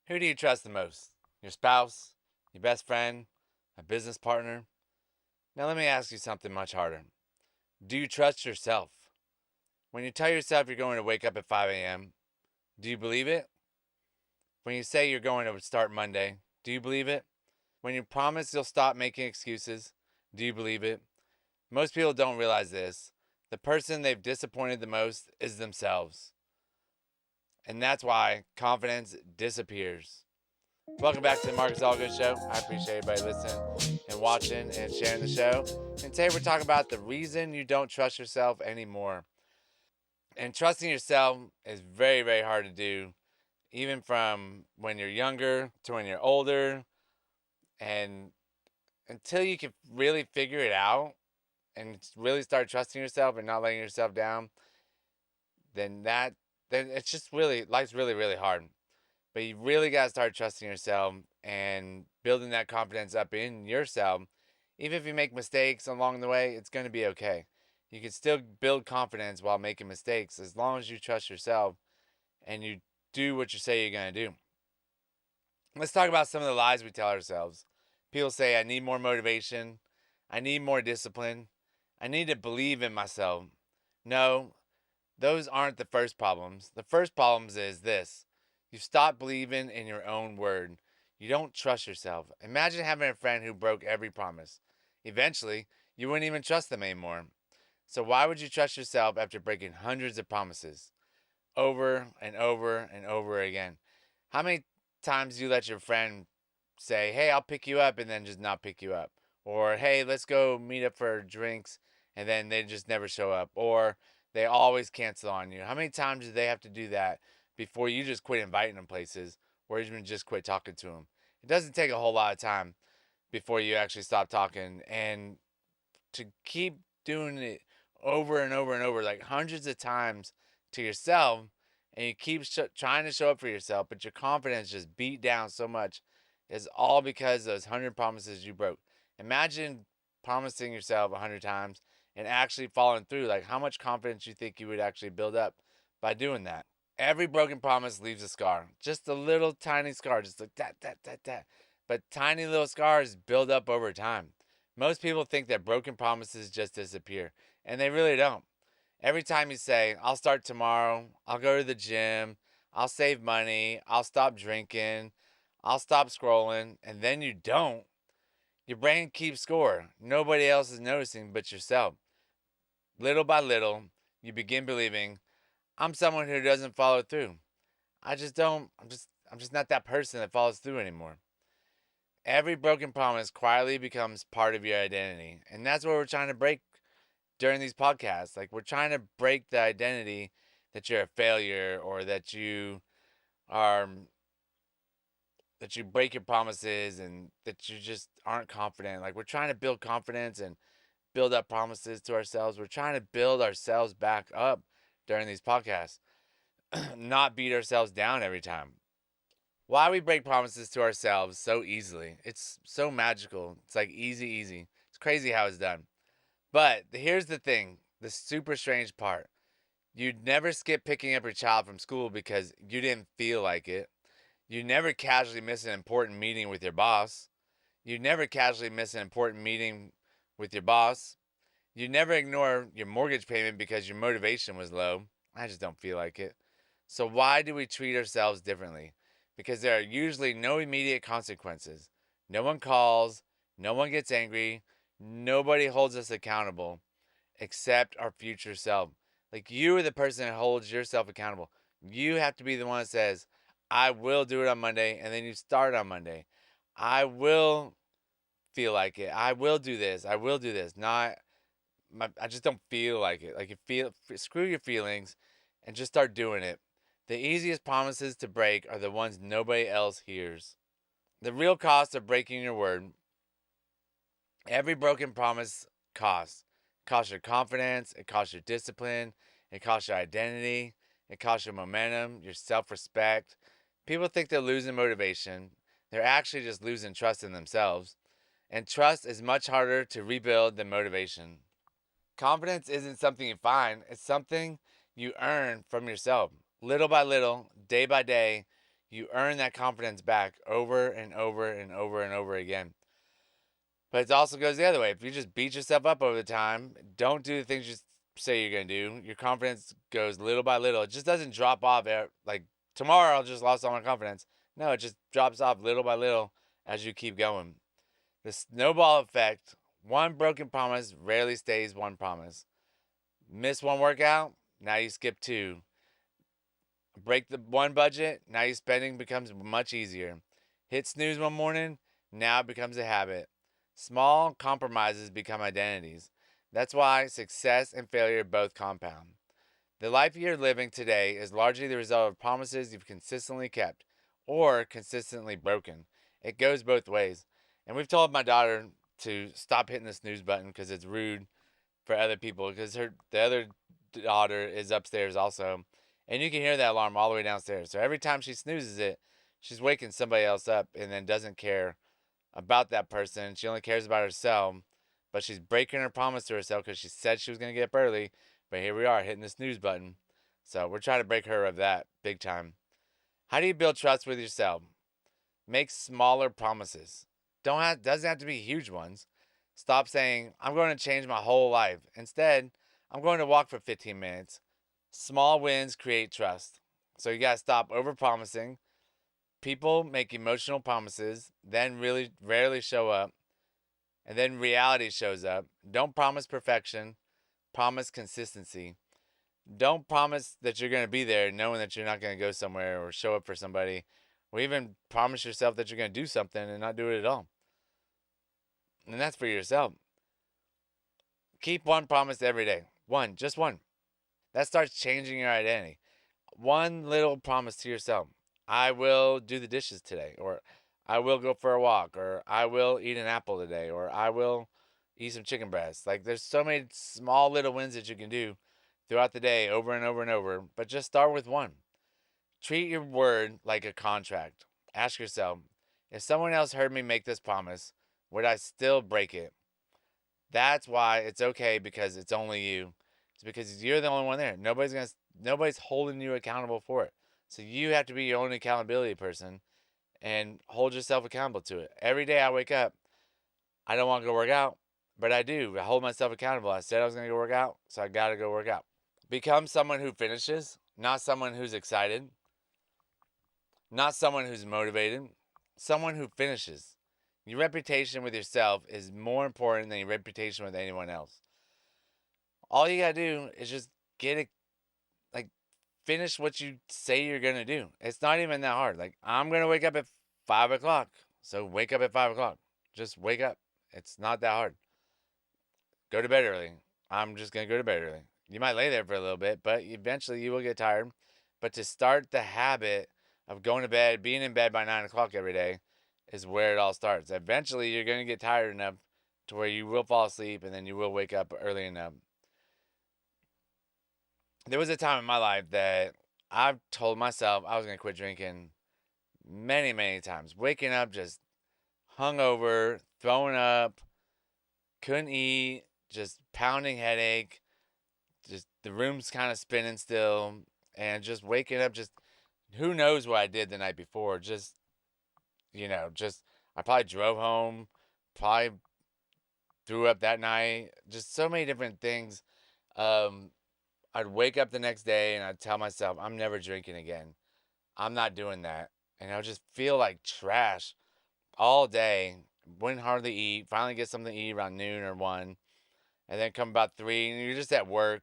Who do you trust the most? Your spouse? Your best friend? A business partner? Now, let me ask you something much harder. Do you trust yourself? When you tell yourself you're going to wake up at 5 a.m., do you believe it? When you say you're going to start Monday, do you believe it? When you promise you'll stop making excuses, do you believe it? Most people don't realize this. The person they've disappointed the most is themselves. And that's why confidence disappears. Welcome back to the Marcus Allgood Show. I appreciate everybody listening and watching and sharing the show. And today we're talking about the reason you don't trust yourself anymore. And trusting yourself is very, very hard to do, even from when you're younger to when you're older. And until you can really figure it out and really start trusting yourself and not letting yourself down, then it's just really, life's really, really hard. But you really got to start trusting yourself and building that confidence up in yourself. Even if you make mistakes along the way, it's going to be okay. You can still build confidence while making mistakes as long as you trust yourself and you do what you say you're going to do. Let's talk about some of the lies we tell ourselves. People say, I need more motivation. I need more discipline. I need to believe in myself. No, those aren't the first problems. The first problems is this. You stop believing in your own word. You don't trust yourself. Imagine having a friend who broke every promise. Eventually, you wouldn't even trust them anymore. So why would you trust yourself after breaking hundreds of promises over and over and over again? How many times do you let your friend say, hey, I'll pick you up, and then just not pick you up? Or, hey, let's go meet up for drinks, and then they just never show up? Or they always cancel on you. How many times do they have to do that before you just quit inviting them places or even just quit talking to them? It doesn't take a whole lot of time before you actually stop talking. And to keep doing it over and over and over, like hundreds of times to yourself, and you keep trying to show up for yourself, but your confidence just beat down so much, is all because those 100 promises you broke. Imagine promising yourself 100 times and actually following through. Like, how much confidence you think you would actually build up by doing that? Every broken promise leaves a scar, just a little tiny scar, just like that, that, that, that. But tiny little scars build up over time. Most people think that broken promises just disappear, and they really don't. Every time you say, I'll start tomorrow, I'll go to the gym, I'll save money, I'll stop drinking, I'll stop scrolling, and then you don't, your brain keeps score. Nobody else is noticing but yourself. Little by little, you begin believing, I'm someone who doesn't follow through. I just don't, I'm just not that person that follows through anymore. Every broken promise quietly becomes part of your identity. And that's what we're trying to break during these podcasts. Like, we're trying to break the identity that you're a failure, or are that you break your promises and that you just aren't confident. Like, we're trying to build confidence and build up promises to ourselves. We're trying to build ourselves back up during these podcasts, not beat ourselves down every time. Why we break promises to ourselves so easily? It's so magical. It's like easy, easy. It's crazy how it's done. But here's the thing, the super strange part. You'd never skip picking up your child from school because you didn't feel like it. You never casually miss an important meeting with your boss. You never casually miss an important meeting with your boss. You never ignore your mortgage payment because your motivation was low. I just don't feel like it. So why do we treat ourselves differently? Because there are usually no immediate consequences. No one calls, no one gets angry, nobody holds us accountable except our future self. Like, you are the person that holds yourself accountable. You have to be the one that says, I will do it on Monday, and then you start on Monday. I will feel like it. I will do this. I will do this. Not I just don't feel like it. Like, you feel, screw your feelings and just start doing it. The easiest promises to break are the ones nobody else hears. The real cost of breaking your word. Every broken promise costs. It costs your confidence, it costs your discipline, it costs your identity, it costs your momentum, your self-respect. People think they're losing motivation. They're actually just losing trust in themselves. And trust is much harder to rebuild than motivation. Confidence isn't something you find, it's something you earn from yourself. Little by little, day by day, You earn that confidence back over and over and over and over again. But it also goes the other way. If you just beat yourself up over the time, don't do the things you say you're going to do, your confidence goes little by little. It just doesn't drop off. Like tomorrow, I'll just lost all my confidence. No, it just drops off little by little as you keep going. The snowball effect, one broken promise rarely stays one promise. Miss one workout, now you skip two. Break the one budget, now your spending becomes much easier. Hit snooze one morning, now it becomes a habit. Small compromises become identities. That's why success and failure both compound. The life you're living today is largely the result of promises you've consistently kept or consistently broken. It goes both ways. And we've told my daughter to stop hitting the snooze button because it's rude for other people because the other daughter is upstairs also. And you can hear that alarm all the way downstairs. So every time she snoozes it, she's waking somebody else up and then doesn't care about that person. She only cares about herself, but she's breaking her promise to herself because she said she was going to get up early. But here we are hitting the snooze button. So we're trying to break her of that big time. How do you build trust with yourself? Make smaller promises. Doesn't have to be huge ones. Stop saying, I'm going to change my whole life. Instead, I'm going to walk for 15 minutes. Small wins create trust. So you got to stop over promising. People make emotional promises, then really rarely show up, and then reality shows up. Don't promise perfection, promise consistency. Don't promise that you're going to be there knowing that you're not going to go somewhere or show up for somebody, or even promise yourself that you're going to do something and not do it at all. And that's for yourself. Keep one promise every day. One, just one. That starts changing your identity. One little promise to yourself. I will do the dishes today, or I will go for a walk, or I will eat an apple today, or I will eat some chicken breast. Like there's so many small little wins that you can do throughout the day over and over and over, but just start with one. Treat your word like a contract. Ask yourself, if someone else heard me make this promise, would I still break it? That's why it's okay because it's only you. It's because you're the only one there. Nobody's holding you accountable for it. So you have to be your own accountability person and hold yourself accountable to it. Every day I wake up, I don't want to go work out, but I do. I hold myself accountable. I said I was going to go work out, so I got to go work out. Become someone who finishes, not someone who's excited, not someone who's motivated, someone who finishes. Your reputation with yourself is more important than your reputation with anyone else. All you got to do is just get it, like, finish what you say you're going to do. It's not even that hard. Like, I'm going to wake up at 5 o'clock. So wake up at 5 o'clock. Just wake up. It's not that hard. Go to bed early. I'm just going to go to bed early. You might lay there for a little bit, but eventually you will get tired. But to start the habit of going to bed, being in bed by 9 o'clock every day is where it all starts. Eventually you're going to get tired enough to where you will fall asleep and then you will wake up early enough. There was a time in my life that I've told myself I was going to quit drinking many, many times. Waking up just hungover, throwing up, couldn't eat, just pounding headache, just the room's kind of spinning still, and just waking up, just who knows what I did the night before. Just, I probably drove home, probably threw up that night, just so many different things. I'd wake up the next day and I'd tell myself, I'm never drinking again. I'm not doing that. And I would just feel like trash all day. Wouldn't hardly eat. Finally get something to eat around noon or 1. And then come about 3 and you're just at work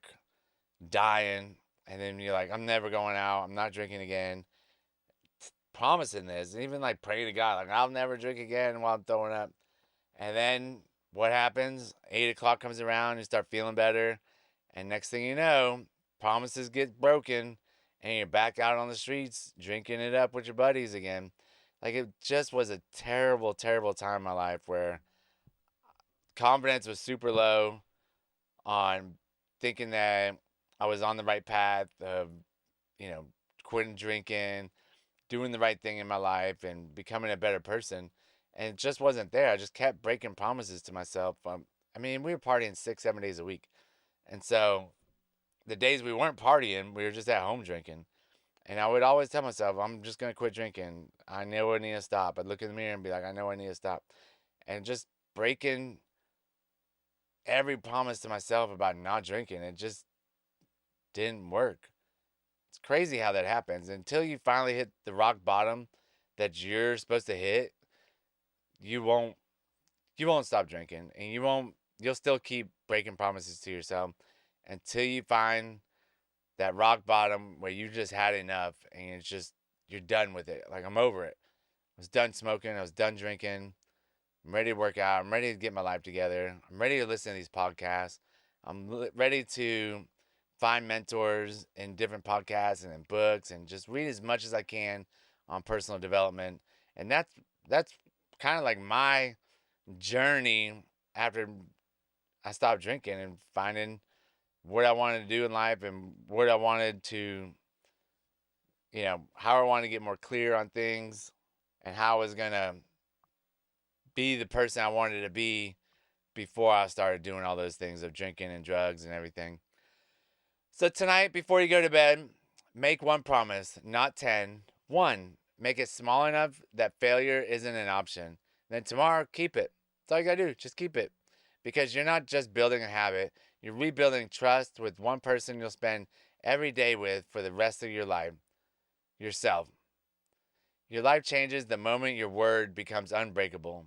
dying. And then you're like, I'm never going out. I'm not drinking again. Promising this. And even like pray to God. Like, I'll never drink again while I'm throwing up. And then what happens? 8 o'clock comes around. You start feeling better. And next thing you know, promises get broken. And you're back out on the streets drinking it up with your buddies again. Like, it just was a terrible, terrible time in my life where confidence was super low on thinking that I was on the right path of, quitting drinking, doing the right thing in my life, and becoming a better person. And it just wasn't there. I just kept breaking promises to myself. We were partying 6, 7 days a week. And so the days we weren't partying, we were just at home drinking. And I would always tell myself, I'm just going to quit drinking. I know I need to stop. I'd look in the mirror and be like, I know I need to stop. And just breaking every promise to myself about not drinking, it just didn't work. It's crazy how that happens. Until you finally hit the rock bottom that you're supposed to hit, you won't stop drinking, and you'll still keep breaking promises to yourself until you find that rock bottom where you just had enough and it's just you're done with it. Like, I'm over it. I was done smoking, I was done drinking. I'm ready to work out. I'm ready to get my life together. I'm ready to listen to these podcasts. I'm ready to find mentors in different podcasts and in books and just read as much as I can on personal development. And that's kind of like my journey after I stopped drinking and finding what I wanted to do in life and what I wanted to, how I wanted to get more clear on things and how I was going to be the person I wanted to be before I started doing all those things of drinking and drugs and everything. So tonight, before you go to bed, make one promise, not 10. One, make it small enough that failure isn't an option. Then tomorrow, keep it. That's all you gotta do. Just keep it. Because you're not just building a habit, you're rebuilding trust with one person you'll spend every day with for the rest of your life. Yourself. Your life changes the moment your word becomes unbreakable.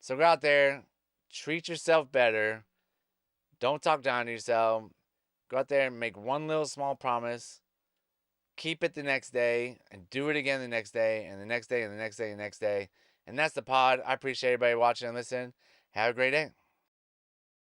So go out there, treat yourself better. Don't talk down to yourself. Go out there and make one little small promise. Keep it the next day and do it again the next day and the next day and the next day and the next day. And that's the pod. I appreciate everybody watching and listening. Have a great day.